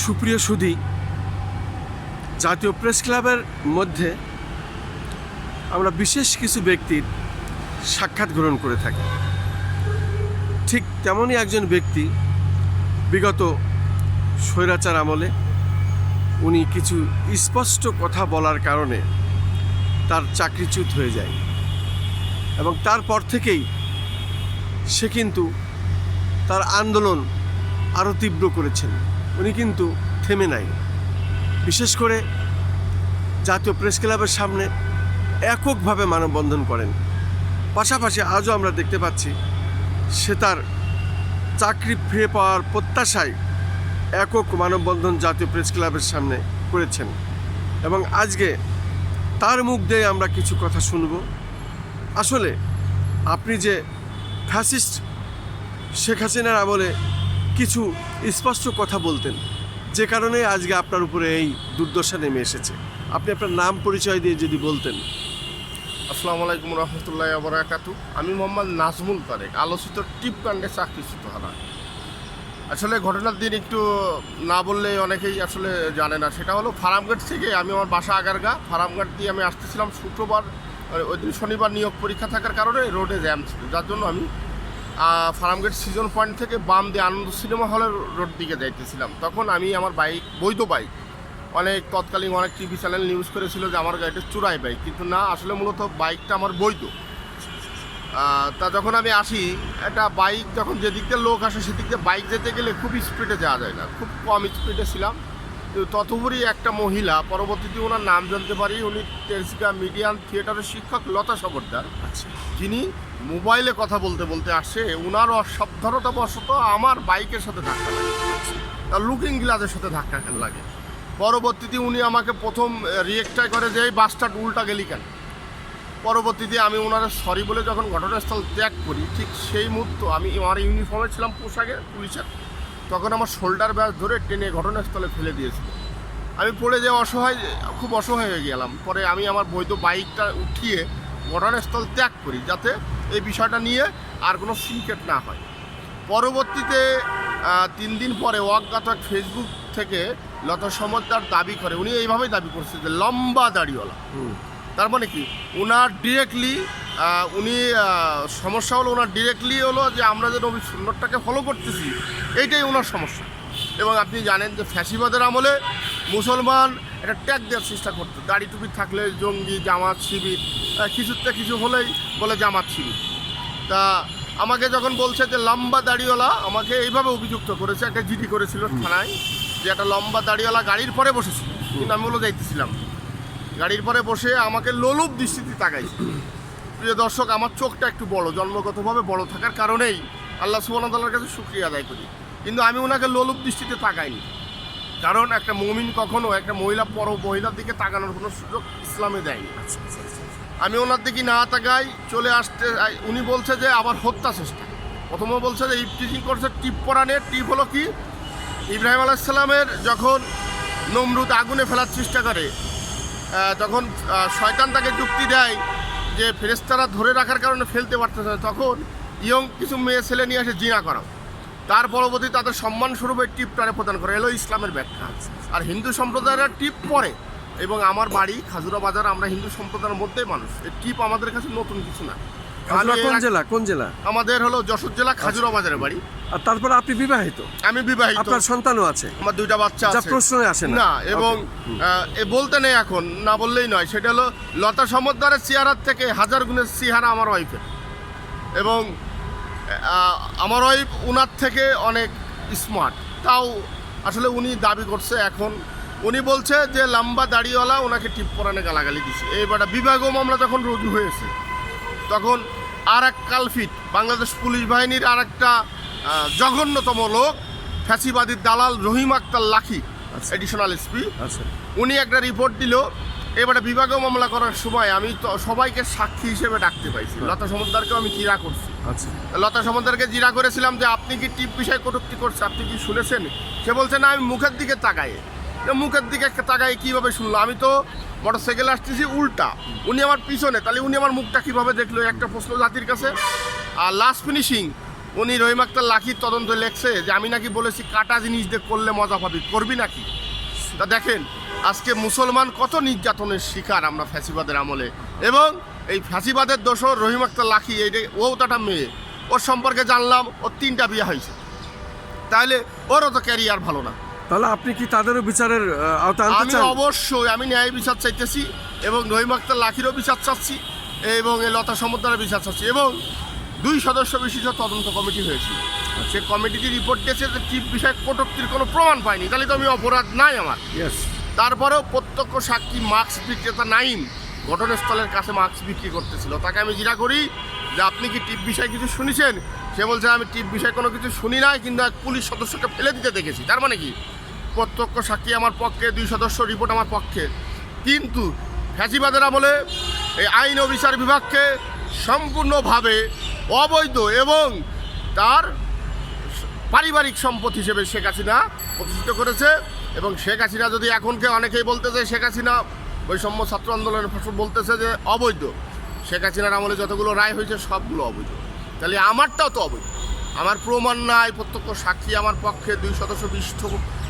সুপ্রিয় সুধী, জাতীয় প্রেস ক্লাবের মধ্যে আমরা বিশেষ কিছু ব্যক্তির সাক্ষাৎ গ্রহণ করে থাকি। ঠিক তেমনই একজন ব্যক্তি বিগত স্বৈরাচার আমলে উনি কিছু স্পষ্ট কথা বলার কারণে তার চাকরিচ্যুত হয়ে যায় এবং তারপর থেকেই সে কিন্তু তার আন্দোলন আরও তীব্র করেছেন। উনি কিন্তু থেমে নাই। বিশেষ করে জাতীয় প্রেস ক্লাবের সামনে এককভাবে মানববন্ধন করেন। পাশাপাশি আজও আমরা দেখতে পাচ্ছি সে তার চাকরি ফিরে পাওয়ার প্রত্যাশায় একক মানববন্ধন জাতীয় প্রেস ক্লাবের সামনে করেছেন এবং আজকে তার মুখ দিয়ে আমরা কিছু কথা শুনব। আসলে আপনি যে ফ্যাসিস্ট শেখ হাসিনার আমলে কিছু স্পষ্ট কথা বলতেন, যে কারণে আজকে আপনার উপরে এই দুর্দশা নেমে এসেছে। আপনি আপনার নাম পরিচয় দিয়ে যদি বলতেন। আসসালামু আলাইকুম রহমতুল্লাহি ওয়া বারাকাতুহু। আমি মোহাম্মদ নাজমুল তারেক, আলোচিত টিপকাণ্ডে চাকরিচ্যুত হওয়া। আসলে ঘটনার দিন একটু না বললে অনেকেই আসলে জানে না। সেটা হলো ফার্মগেট থেকে আমি আমার বাসা আগারগা, ফার্মগেট দিয়ে আমি আসতেছিলাম শুক্রবার, ওই দিন শনিবার নিয়োগ পরীক্ষা থাকার কারণে রোডে জ্যাম ছিল, যার জন্য আমি ফার্মগেট সিজন পয়েন্ট থেকে বাম দিয়ে আনন্দ সিনেমা হলের রোড দিকে যাইতেছিলাম। তখন আমি আমার বাইক, বৈধ বাইক, তৎকালীন অনেক টিভি চ্যানেল নিউজ করেছিল যে আমার গাড়িটা চুরাই বাইক, কিন্তু না, আসলে মূলত বাইকটা আমার বৈধ। তা যখন আমি আসি, একটা বাইক যখন যেদিক দিয়ে লোক আসে সেদিক দিয়ে বাইক যেতে গেলে খুব স্পিডে যাওয়া যায় না, খুব কম স্পিডে ছিলাম। ততপরই একটা মহিলা, পরবর্তীতে ওনার নাম জানতে পারি, উনি তেজগাঁ মিডিয়াম থিয়েটারের শিক্ষক লতা সবরদার, যিনি মোবাইলে কথা বলতে বলতে আসে, ওনার অসাবধানতাবশত আমার বাইকের সাথে ধাক্কা লাগে, তার লুকিং গ্লাসের সাথে ধাক্কা লাগে। পরবর্তীতে উনি আমাকে প্রথম রিয়েক্টটা করে যে এই বাসটা উল্টা গেলি কেন। পরবর্তীতে আমি ওনারা সরি বলে যখন ঘটনাস্থল ত্যাগ করি, ঠিক সেই মুহূর্তে আমি আমার ইউনিফর্মে ছিলাম, পোশাকে পুলিশের, তখন আমার শোল্ডার ব্যাস ধরে টেনে ঘটনাস্থলে ফেলে দিয়েছিল। আমি পড়ে যে খুব অসহায় হয়ে গেলাম। পরে আমি আমার বৈধ বাইকটা উঠিয়ে ঘটনাস্থল ত্যাগ করি, যাতে এই বিষয়টা নিয়ে আর কোনো সিনকেট না হয়। পরবর্তীতে 3 দিন পরে অজ্ঞাত ফেসবুক থেকে লতা সবরদার দাবি করে, উনি এইভাবেই দাবি করছে যে লম্বা দাড়িওয়ালা। তার মানে কি, ওনার ডিরেক্টলি সমস্যা হলো, ওনার ডিরেক্টলি হলো যে আমরা যে নবী সুন্নতটাকে ফলো করতেছি, এইটাই ওনার সমস্যা। এবং আপনি জানেন যে ফ্যাসিবাদের আমলে মুসলমান এটা ট্যাগ দেওয়ার চেষ্টা করতো, দাড়ি টুপি থাকলে জঙ্গি, জামাত শিবির, কিছুতে কিছু হলেই বলে জামাত শিবির। তা আমাকে যখন বলছে যে লম্বা দাড়িওয়ালা, আমাকে এইভাবে অভিযুক্ত করেছে, একটা জিডি করেছিল থানায়, যে একটা লম্বা দাড়িওয়ালা গাড়ির পরে বসেছিল, কিন্তু আমি বলে যাইতেছিলাম, গাড়ির পরে বসে আমাকে লোলুপ দৃষ্টিতে তাকাইছে। প্রিয় দর্শক, আমার চোখটা একটু বড়, জন্মগতভাবে বড় থাকার কারণেই আল্লাহ সুবহানাহু ওয়া তাআলার কাছে শুকরিয়া আদায় করি, কিন্তু আমি ওনাকে লোলুপ দৃষ্টিতে তাকাইনি। কারণ একটা মুমিন কখনো একটা মহিলার দিকে তাকানোর কোনো সুযোগ ইসলামে দেয়নি। আমি ওনার দিকে না তাকাই চলে আসতে, উনি বলছে যে আবার হত্যা চেষ্টা। প্রথমে বলছে যে ইফটিজিং করছে, টিপ পরানে। টিপ হলো কি, ইব্রাহিম আলাইহিস সালামের যখন নমরুদ আগুনে ফেলার চেষ্টা করে, তখন শয়তান তাকে যুক্তি দেয় যে ফেরেশতারা ধরে রাখার কারণে ফেলতে পারতেছে না, তখন ইয়ং কিছু মেয়ে ছেলে নিয়ে এসে জিনা করা, তার পরবর্তী তাদের সম্মানস্বরূপ এই টিপটারে প্রদান করে, এলো ইসলামের ব্যাখ্যা। আর হিন্দু সম্প্রদায়ের টিপ পরে, এবং আমার বাড়ি খাজুরা বাজার, আমরা হিন্দু সম্প্রদায়ের মধ্যেই মানুষ, এই টিপ আমাদের কাছে নতুন কিছু না। কোন জেলা? আমাদের হলো যশোর জেলা, খাজুরা বাজারের বাড়ি। আর তারপরে আপনি বিবাহিত? আমি বিবাহিত। আপনার সন্তানও আছে? আমার 2টা বাচ্চা আছে। প্রশ্নই আসে না। এবং বলতে নেই, এখন না বললেই নয়। সেটা হলো লতা সবরদারের চেহারার থেকে হাজার গুণের চেহারা আমার ওয়াইফের, এবং আমার ওয়াইফ উনার থেকে অনেক স্মার্ট। তাও আসলে উনি দাবি করছে, এখন উনি বলছে যে লম্বা দাড়িওয়ালা ওনাকে টিপ পরানে গালাগালি দিচ্ছে। এইবারটা বিভাগীয় মামলা যখন রুজু হয়েছে, তখন আর এক কালফিট, বাংলাদেশ পুলিশ বাহিনীর আর একটা জঘন্যতম লোক, ফ্যাসিবাদীর দালাল রহিম আক্তার লাখি, এডিশনাল এসপি, উনি একটা রিপোর্ট দিল। এবারে বিভাগীয় মামলা করার সময় আমি তো সবাইকে সাক্ষী হিসেবে ডাকতে পাইছি। লতা সবরদারকেও আমি জিরা করছি। লতা সবরদারকে জিরা করেছিলাম যে আপনি কি টিপ বিষয়ে কটূক্তি করছে, আপনি কি শুনেছেন? সে বলছে না, আমি মুখের দিকে তাকাই। মুখের দিকে তাকাই কীভাবে শুনলো? আমি তো মোটরসাইকেল আসতেছি উল্টা, উনি আমার পিছনে, তাহলে উনি আমার মুখটা কীভাবে দেখলো? একটা প্রশ্ন জাতির কাছে। আর লাস্ট ফিনিশিং, উনি রহিম আক্তার লাখির তদন্ত লেখছে যে আমি নাকি বলেছি কাটা জিনিস দিয়ে করলে মজা পাবি, করবি নাকি? তা দেখেন আজকে মুসলমান কত নির্যাতনের শিকার আমরা ফ্যাসিবাদের আমলে, এবং এই ফ্যাসিবাদের দোষর রহিম আক্তার লাখি, এই ও তাটা মেয়ে, ওর সম্পর্কে জানলাম ওর 3টা বিয়ে হয়েছে, তাহলে ওরও তো ক্যারিয়ার ভালো না। তাহলে আপনি কি তাদেরও বিচারের আওতায় আনতে আমি চান? অবশ্যই আমি ন্যায় বিচার চাইতেছি, এবং রহিম আক্তার লাখিরও বিচার চাচ্ছি, এবং এই লতা সমুদ্রের বিচার চাচ্ছি, এবং 2 সদস্য বিশিষ্ট তদন্ত কমিটি হয়েছিল। সে কমিটিতে রিপোর্ট দিয়েছে যে টিপ বিষয়ে কটূক্তির কোনো প্রমাণ পায়নি, তাহলে তো আমি অপরাধ নাই আমার। ইয়েস। তারপরেও প্রত্যক্ষ সাক্ষী মাস্ক বিক্রেতা নাইম ঘটনাস্থলের কাছে মাস্ক বিক্রি করতেছিল, তাকে আমি জিজ্ঞাসা করি যে আপনি কি টিপ বিষয়ে কিছু শুনেছেন? সে বলছে আমি টিপ বিষয়ে কোনো কিছু শুনি নাই, কিন্তু এক পুলিশ সদস্যকে ফেলে দিতে দেখেছি। তার মানে কি প্রত্যক্ষ সাক্ষী আমার পক্ষে, 2 সদস্য রিপোর্ট আমার পক্ষে, কিন্তু ফ্যাসিবাদের আমলে এই আইন ও বিচার বিভাগকে সম্পূর্ণভাবে অবৈধ এবং তার পারিবারিক সম্পদ হিসেবে শেখ হাসিনা প্রতিষ্ঠিত করেছে। এবং শেখ হাসিনা যদি এখনকে অনেকেই বলতেছে শেখ হাসিনা বৈষম্য ছাত্র আন্দোলনের ফসল বলতেছে যে অবৈধ, শেখ হাসিনার আমলে যতগুলো রায় হয়েছে সবগুলো অবৈধ, তাহলে আমারটাও তো অবৈধ। আমার প্রমাণ নাই, প্রত্যক্ষ সাক্ষী আমার পক্ষে, 2 সদস্য বিশিষ্ট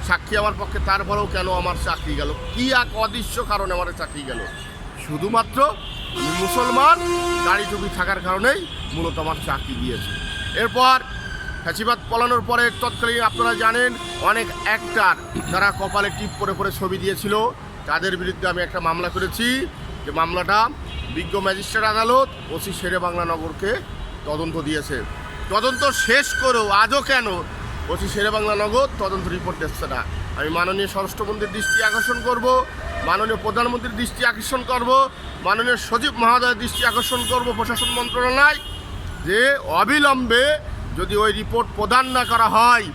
সাক্ষী আমার পক্ষে, তারপরেও কেন আমার চাকরি গেল? কি এক অদৃশ্য কারণে আমার চাকরি গেল? শুধুমাত্র আমি মুসলমান, দাড়ি টুপি থাকার কারণেই মূলত আমার চাকরি দিয়েছে। এরপর ফ্যাসিবাদ পলানোর পরে তৎকালীন আপনারা জানেন অনেক অ্যাক্টার যারা কপালে টিপ পরে পরে ছবি দিয়েছিল, তাদের বিরুদ্ধে আমি একটা মামলা করেছি। যে মামলাটা বিজ্ঞ ম্যাজিস্ট্রেট আদালত ওসি শেরে বাংলা নগরকে তদন্ত দিয়েছে। তদন্ত শেষ করেও আজও কেন ওসি শেরে বাংলা নগর তদন্ত রিপোর্ট দিচ্ছে না? আমি মাননীয় স্বরাষ্ট্রমন্ত্রীর দৃষ্টি আকর্ষণ করব, মাননীয় প্রধানমন্ত্রীর দৃষ্টি আকর্ষণ করব, মাননীয় সচিব মহোদয়ের দৃষ্টি আকর্ষণ করব প্রশাসন মন্ত্রণালয়, যে অবিলম্বে যদি ওই রিপোর্ট প্রদান না করা হয়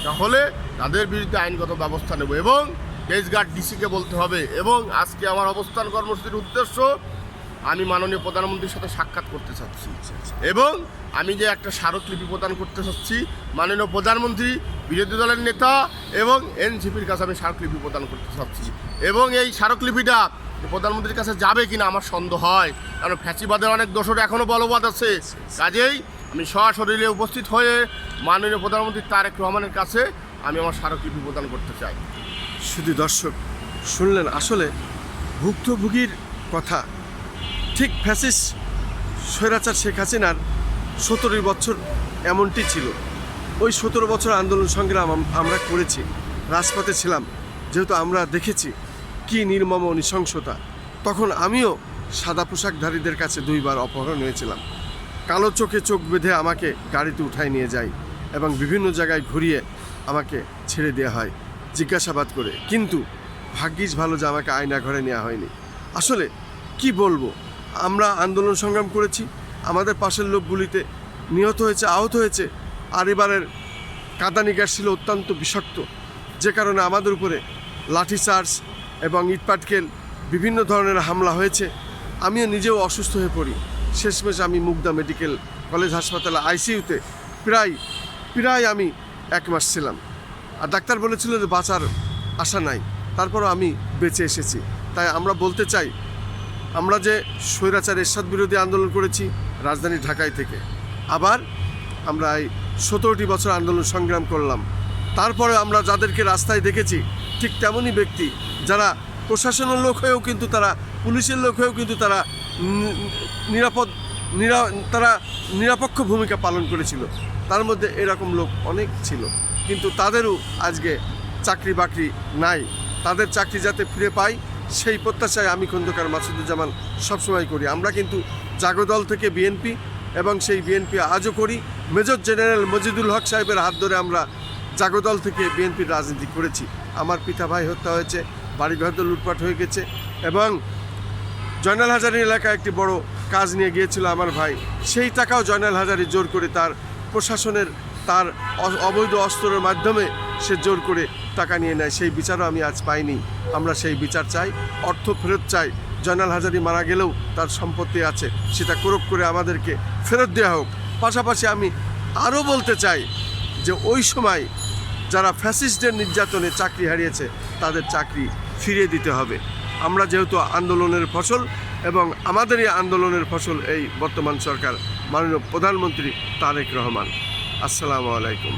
তাহলে তাদের বিরুদ্ধে আইনগত ব্যবস্থা নেব, এবং কেসগার্ড ডিসিকে বলতে হবে। এবং আজকে আমার অবস্থান কর্মসূচির উদ্দেশ্য আমি মাননীয় প্রধানমন্ত্রীর সাথে সাক্ষাৎ করতে চাচ্ছি, এবং আমি যে একটা স্মারকলিপি প্রদান করতে চাচ্ছি মাননীয় প্রধানমন্ত্রী, বিরোধী দলের নেতা এবং এনসিপির কাছে আমি স্মারকলিপি প্রদান করতে চাচ্ছি। এবং এই স্মারকলিপিটা প্রধানমন্ত্রীর কাছে যাবে কিনা আমার সন্দেহ হয়, কারণ ফ্যাসিবাদের অনেক দোষর এখনও বলবৎ আছে। কাজেই আমি সশরীরে উপস্থিত হয়ে মাননীয় প্রধানমন্ত্রী তারেক রহমানের কাছে আমি আমার স্মারকলিপি প্রদান করতে চাই। শুধু দর্শক শুনলেন আসলে ভুক্তভোগীর কথা। ঠিক ফ্যাসিস্ট স্বৈরাচার শেখ হাসিনার 17 বছর এমনটি ছিল। ওই 17 বছর আন্দোলন সংগ্রাম আমরা করেছি, রাজপথে ছিলাম, যেহেতু আমরা দেখেছি কি নির্মম নৃশংসতা। তখন আমিও সাদা পোশাকধারীদের কাছে 2 বার অপহরণ হয়েছিলাম। কালো চোখে চোখ বেঁধে আমাকে গাড়িতে উঠায় নিয়ে যায় এবং বিভিন্ন জায়গায় ঘুরিয়ে আমাকে ছেড়ে দেওয়া হয় জিজ্ঞাসাবাদ করে, কিন্তু ভাগ্যিস ভালো যে আমাকে আয়না ঘরে নেওয়া হয়নি। আসলে কি বলবো, আমরা আন্দোলন সংগ্রাম করেছি, আমাদের পাশের লোকগুলিতে নিহত হয়েছে, আহত হয়েছে, আর এবারের কাঁদানি গ্যাস ছিল অত্যন্ত বিষাক্ত, যে কারণে আমাদের উপরে লাঠিচার্জ এবং ইটপাটকেল বিভিন্ন ধরনের হামলা হয়েছে। আমিও নিজেও অসুস্থ হয়ে পড়ি। শেষমেশ আমি মুগদা মেডিকেল কলেজ হাসপাতালে আইসিইউতে প্রায় আমি 1 মাস ছিলাম, আর ডাক্তার বলেছিল যে বাঁচার আশা নাই, তারপরও আমি বেঁচে এসেছি। তাই আমরা বলতে চাই, আমরা যে স্বৈরাচার এরশাদ বিরোধী আন্দোলন করেছি রাজধানী ঢাকায় থেকে, আবার আমরা এই 17টি বছর আন্দোলন সংগ্রাম করলাম, তারপরে আমরা যাদেরকে রাস্তায় দেখেছি ঠিক তেমনই ব্যক্তি যারা প্রশাসনের লোক হয়েও কিন্তু তারা, পুলিশের লোক হয়েও কিন্তু তারা নিরপেক্ষ ভূমিকা পালন করেছিল। তার মধ্যে এরকম লোক অনেক ছিল, কিন্তু তাদেরও আজকে চাকরি বাকরি নাই। তাদের চাকরি যাতে ফিরে পাই সেই প্রত্যাশায় আমি খন্দকার মাসুদুজ্জামান সবসময় করি। আমরা কিন্তু জাগদল থেকে বিএনপি, এবং সেই বিএনপি আজও করি। মেজর জেনারেল মজিদুল হক সাহেবের হাত ধরে আমরা জাগদল থেকে বিএনপির রাজনীতি করেছি। আমার পিতা ভাই হত্যা হয়েছে, বাড়িঘর লুটপাট হয়ে গেছে, এবং জয়নাল হাজারী এলাকায় একটি বড় কাজ নিয়ে গিয়েছিল আমার ভাই, সেই টাকাও জয়নাল হাজারী জোর করে তার প্রশাসনের তার অবৈধ অস্ত্রের মাধ্যমে সে জোর করে টাকা নিয়ে নেয়। সেই বিচারও আমি আজ পাইনি। আমরা সেই বিচার চাই, অর্থ ফেরত চাই। জয়নাল হাজারী মারা গেলেও তার সম্পত্তি আছে, সেটা ক্রোক করে আমাদেরকে ফেরত দেওয়া হোক। পাশাপাশি আমি আরও বলতে চাই যে ওই সময় যারা ফ্যাসিস্টদের নির্যাতনে চাকরি হারিয়েছে তাদের চাকরি ফিরিয়ে দিতে হবে। আমরা যেহেতু আন্দোলনের ফসল, এবং আমাদের এই আন্দোলনের ফসল এই বর্তমান সরকার, মাননীয় প্রধানমন্ত্রী তারেক রহমান। আসসালামু আলাইকুম।